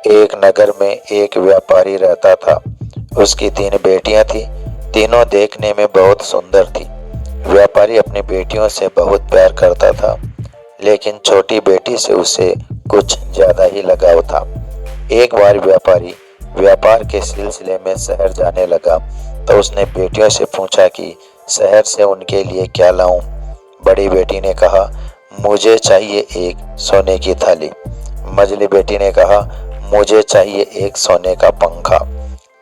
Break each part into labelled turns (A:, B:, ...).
A: एक नगर में एक व्यापारी रहता था। उसकी 3 बेटियां थीं। तीनों देखने में बहुत सुंदर थी। व्यापारी अपनी बेटियों से बहुत प्यार करता था, लेकिन छोटी बेटी से उसे कुछ ज्यादा ही लगाव था। एक बार व्यापारी व्यापार के सिलसिले में शहर जाने लगा तो उसने बेटियों से पूछा कि शहर से उनके लिए क्या लाऊं। बड़ी बेटी ने कहा, मुझे चाहिए एक सोने की थाली। मझली बेटी ने कहा, मुझे चाहिए एक सोने का पंखा।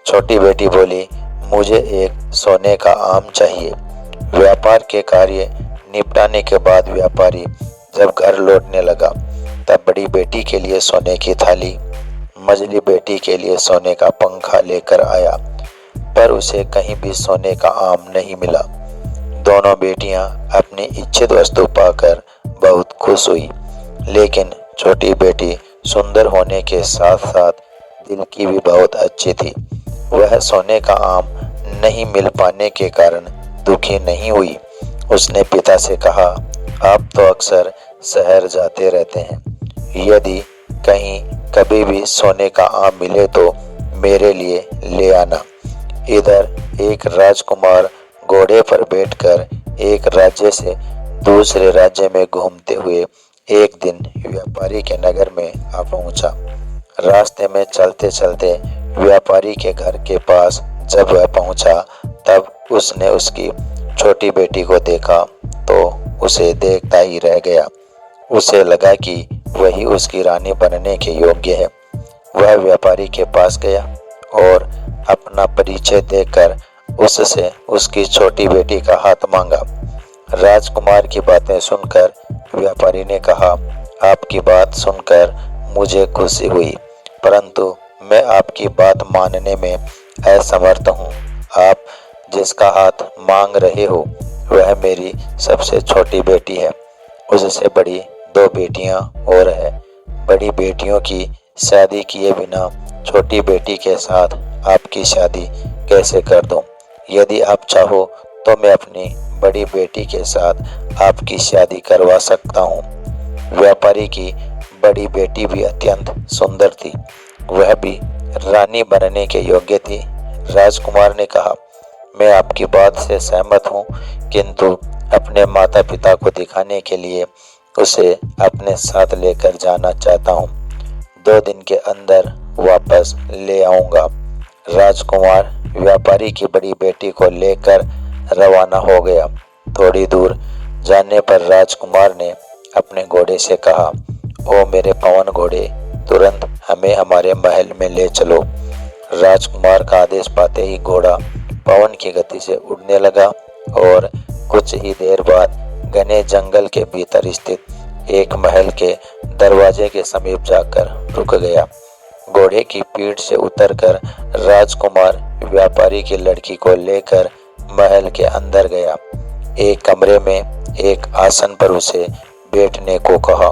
A: छोटी बेटी बोली, मुझे एक सोने का आम चाहिए। व्यापार के कार्य निपटाने के बाद व्यापारी जब घर लौटने लगा तब बड़ी बेटी के लिए सोने की थाली, मझली बेटी के लिए सोने का पंखा लेकर आया, पर उसे कहीं भी सोने का आम नहीं मिला। दोनों बेटियां अपनी इच्छित वस्तु पाकर बहुत खुश हुई, लेकिन छोटी बेटी सुंदर होने के साथ साथ दिल की भी बहुत अच्छी थी। वह सोने का आम नहीं मिल पाने के कारण दुखी नहीं हुई। उसने पिता से कहा, आप तो अक्सर शहर जाते रहते हैं, यदि कहीं कभी भी सोने का आम मिले तो मेरे लिए ले आना। इधर एक राजकुमार घोड़े पर बैठकर एक राज्य से दूसरे राज्य में घूमते हुए एक दिन व्यापारी के नगर में आ पहुंचा। रास्ते में चलते चलते व्यापारी के घर के पास जब वह पहुंचा तब उसने उसकी छोटी बेटी को देखा तो उसे देखता ही रह गया। उसे लगा कि वही उसकी रानी बनने के योग्य है। वह व्यापारी के पास गया और अपना परिचय देकर उससे उसकी छोटी बेटी का हाथ मांगा। राजकुमार की बातें सुनकर व्यापारी ने कहा, आपकी बात सुनकर मुझे खुशी हुई, परंतु मैं आपकी बात मानने में असमर्थ हूँ। आप जिसका हाथ मांग रहे हो वह मेरी सबसे छोटी बेटी है। उससे बड़ी 2 बेटियां और है। बड़ी बेटियों की शादी किए बिना छोटी बेटी के साथ आपकी शादी कैसे कर दूं? यदि आप चाहो तो मैं अपनी बड़ी बेटी के साथ आपकी शादी करवा सकता हूँ। व्यापारी की बड़ी बेटी भी अत्यंत सुंदर थी, वह भी रानी बनने के योग्य थी। राजकुमार ने कहा, मैं आपकी बात से सहमत हूँ, किंतु अपने माता पिता को दिखाने के लिए उसे अपने साथ लेकर जाना चाहता हूँ। 2 दिन के अंदर वापस ले आऊंगा। राजकुमार व्यापारी की बड़ी बेटी को लेकर रवाना हो गया। थोड़ी दूर जाने पर राजकुमार ने अपने घोड़े से कहा, ओ मेरे पवन घोड़े, तुरंत हमें हमारे महल में ले चलो। राजकुमार का आदेश पाते ही घोड़ा पवन की गति से उड़ने लगा और कुछ ही देर बाद घने जंगल के भीतर स्थित एक महल के दरवाजे के समीप जाकर रुक गया। घोड़े की पीठ से उतरकर राजकुमार व्यापारी की लड़की को लेकर महल के अंदर गया। एक कमरे में एक आसन पर उसे बैठने को कहा।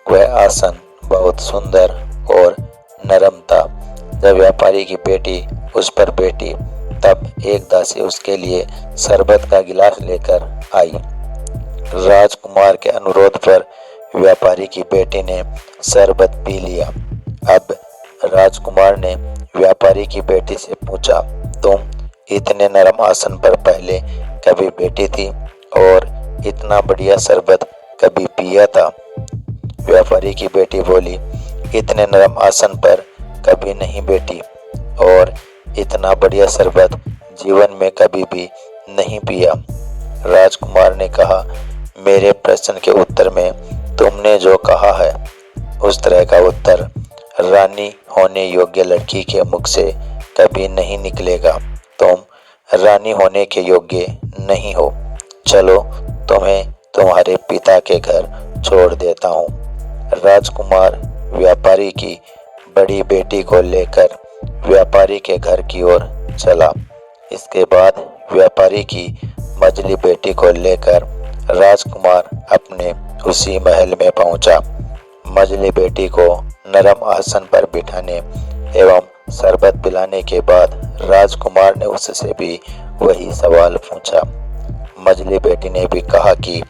A: वह आसन बहुत सुंदर और नरम था। जब व्यापारी की बेटी उस पर बैठी तब एक दासी उसके लिए शरबत का गिलास लेकर आई। राजकुमार के अनुरोध पर व्यापारी की बेटी ने शरबत पी लिया। अब राजकुमार ने व्यापारी की बेटी से पूछा, तुम इतने नरम आसन पर पहले कभी बैठी थी और इतना बढ़िया शरबत कभी पिया था? व्यापारी की बेटी बोली, इतने नरम आसन पर कभी नहीं बैठी और इतना बढ़िया शरबत जीवन में कभी भी नहीं पिया। राजकुमार ने कहा, मेरे प्रश्न के उत्तर में तुमने जो कहा है उस तरह का उत्तर रानी होने योग्य लड़की के मुख से कभी नहीं निकलेगा। तुम रानी होने के योग्य नहीं हो। चलो तुम्हें तुम्हारे पिता के घर छोड़ देता हूँ। राजकुमार व्यापारी की बड़ी बेटी को लेकर व्यापारी के घर की ओर चला। इसके बाद व्यापारी की मझली बेटी को लेकर राजकुमार अपने उसी महल में पहुंचा। मझली बेटी को नरम आसन पर बिठाने एवं शरबत पिलाने के बाद राजकुमार ने उससे भी वही सवाल पूछा। मझली बेटी ने भी कहा कि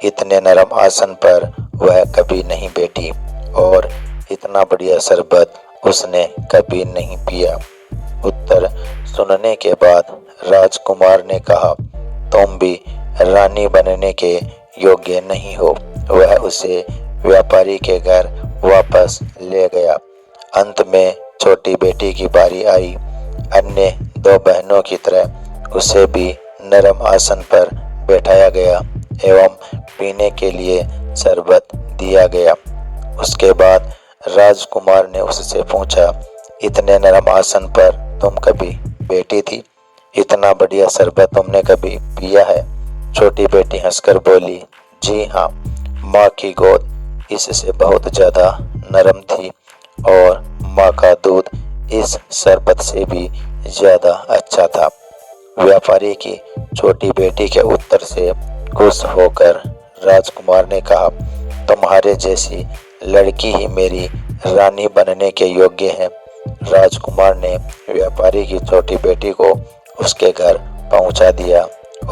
A: इतने नरम आसन पर वह कभी नहीं बैठी और इतना बढ़िया शरबत उसने कभी नहीं पिया। उत्तर सुनने के बाद राजकुमार ने कहा, तुम भी रानी बनने के योग्य नहीं हो। वह उसे व्यापारी के घर वापस ले गया। अंत में छोटी बेटी की बारी आई। अन्य दो बहनों की तरह उसे भी नरम आसन पर बैठाया गया एवं पीने के लिए शरबत दिया गया। उसके बाद राजकुमार ने उससे पूछा, इतने नरम आसन पर तुम कभी बैठी थी? इतना बढ़िया शरबत तुमने कभी पिया है? छोटी बेटी हंसकर बोली, जी हाँ, माँ की गोद इससे बहुत ज्यादा नरम थी और माँ का दूध इस शरबत से भी ज्यादा अच्छा था। व्यापारी की छोटी बेटी के उत्तर से खुश होकर राजकुमार ने कहा, तुम्हारे जैसी लड़की ही मेरी रानी बनने के योग्य है। राजकुमार ने व्यापारी की छोटी बेटी को उसके घर पहुंचा दिया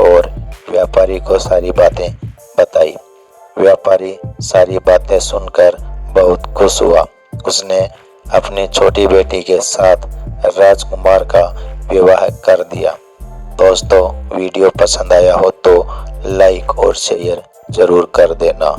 A: और व्यापारी को सारी बातें बताई। व्यापारी सारी बातें सुनकर बहुत खुश हुआ। उसने अपनी छोटी बेटी के साथ राजकुमार का विवाह कर दिया। दोस्तों, वीडियो पसंद आया हो तो लाइक और शेयर जरूर कर देना।